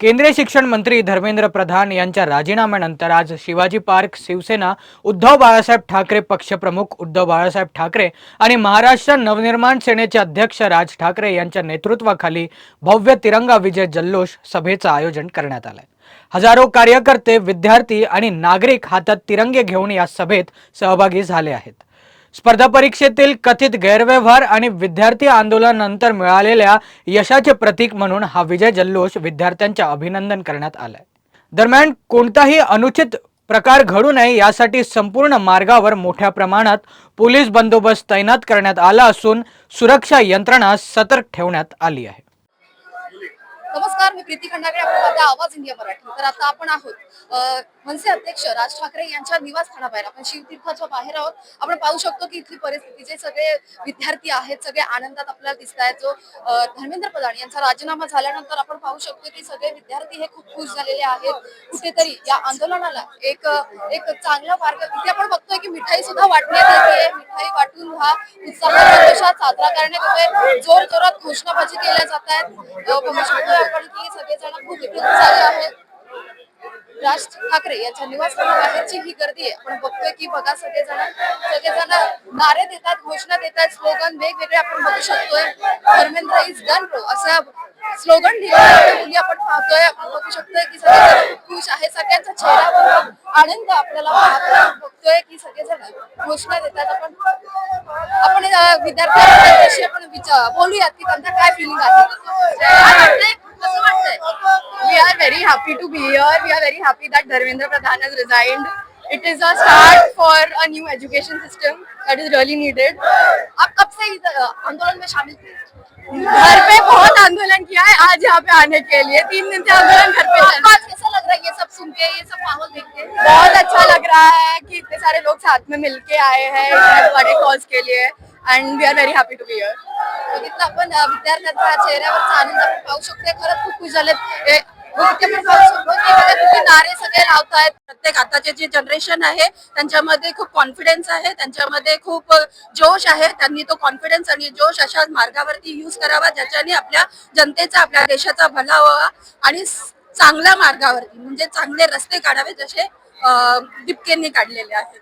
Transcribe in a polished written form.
केंद्रीय शिक्षण मंत्री धर्मेंद्र प्रधान यांच्या राजीनाम्यानंतर आज शिवाजी पार्क शिवसेना उद्धव बाळासाहेब ठाकरे पक्षप्रमुख उद्धव बाळासाहेब ठाकरे आणि महाराष्ट्र नवनिर्माण सेनेचे अध्यक्ष राज ठाकरे यांच्या नेतृत्वाखाली भव्य तिरंगा विजय जल्लोष सभेचं आयोजन करण्यात आलंय। हजारो कार्यकर्ते, विद्यार्थी आणि नागरिक हातात तिरंगे घेऊन या सभेत सहभागी झाले आहेत। स्पर्धा परीक्षेतील कथित गैरव्यवहार आणि विद्यार्थी आंदोलनानंतर मिळालेल्या यशाचे प्रतीक म्हणून हा विजय जल्लोष विद्यार्थ्यांचे अभिनंदन करण्यात आलंय। दरम्यान कोणताही अनुचित प्रकार घडू नये यासाठी संपूर्ण मार्गावर मोठ्या प्रमाणात पोलीस बंदोबस्त तैनात करण्यात आला असून सुरक्षा यंत्रणा सतर्क ठेवण्यात आली आहे। नमस्कार, मी प्रीती खंडागळे, आपण पाहता आवाज इंडिया मराठी। तर आता आपण आहोत मनसे अध्यक्ष राज ठाकरे यांच्या निवासस्थानाबाहेर, आपण शिवतीर्थाच्या बाहेर आहोत। आपण पाहू शकतो की इथली परिस्थिती, जे सगळे विद्यार्थी आहेत सगळे आनंदात आपल्याला दिसत आहेत। जो धर्मेंद्र प्रधान यांचा राजीनामा झाल्यानंतर आपण पाहू शकतो की सगळे विद्यार्थी हे खूप खुश झालेले आहेत। कुठेतरी या आंदोलनाला एक एक चांगला मार्ग इथे आपण बघतोय की मिठाई सुद्धा वाटण्यात येते। मिठाई वाटून हा उत्साह जल्लोषात साजरा करण्यात येतोय। जोर जोरात घोषणाबाजी केल्या जात आहेत। बघू शकतो आपण की सगळेजण खूप उत्साही आहेत। राज ठाकरे यांच्या निवासस्थानाबाहेरची ही गर्दी आहे, आपण बघतोय की बघा सगळेजण नारे देतात, घोषणा देतात, स्लोगन वेगवेगळे आपण बघू शकतोय। धर्मेंद्र इज डन ब्रो असं स्लोगन लिहिलेल्या मुली आपण पाहतोय। आपण बघू शकतोय की सगळेजण खूप खुश आहे, सगळ्यांच्या चेहऱ्यावर आनंद आपल्याला बघतोय की सगळेजण घोषणा देतात। आपण विद्यार्थ्यांशी आपण बोलूयात की त्यांना काय फिलिंग आहे। We are very happy to be here. We are very happy that Dharmendra Pradhan has resigned. It is a start for a new education system that is really needed. आप कब से इस आंदोलन में शामिल थे? घर पे बहुत आंदोलन किया है, आज यहाँ पे आने के लिए 3 दिन से आंदोलन घर पे चल आपको रहा आज कैसा लग रहा है ये सब सुन के, ये सब माहौल देख के? है। बहुत अच्छा लग रहा है कि इतने सारे लोग साथ में मिलके आए हैं इतने बड़े कॉज के लिए, and we are very happy to be here. बघितलं आपण विद्यार्थ्यांच्या चेहऱ्यावरचा आनंद आपण पाहू शकतोय। खरंच खूप खुश झालेत। इथे आपण पाहू शकतो की बघा किती नारे सगळे लावतायत। प्रत्येक आताचे जे जनरेशन आहे त्यांच्यामध्ये खूप कॉन्फिडन्स आहे, त्यांच्यामध्ये खूप जोश आहे। त्यांनी तो कॉन्फिडन्स आणि जोश अशा मार्गावरती यूज करावा ज्याच्याने आपल्या जनतेचा, आपल्या देशाचा भला व्हावा आणि चांगल्या मार्गावरती म्हणजे चांगले रस्ते काढावे जसे दीपकेंनी काढलेले आहेत।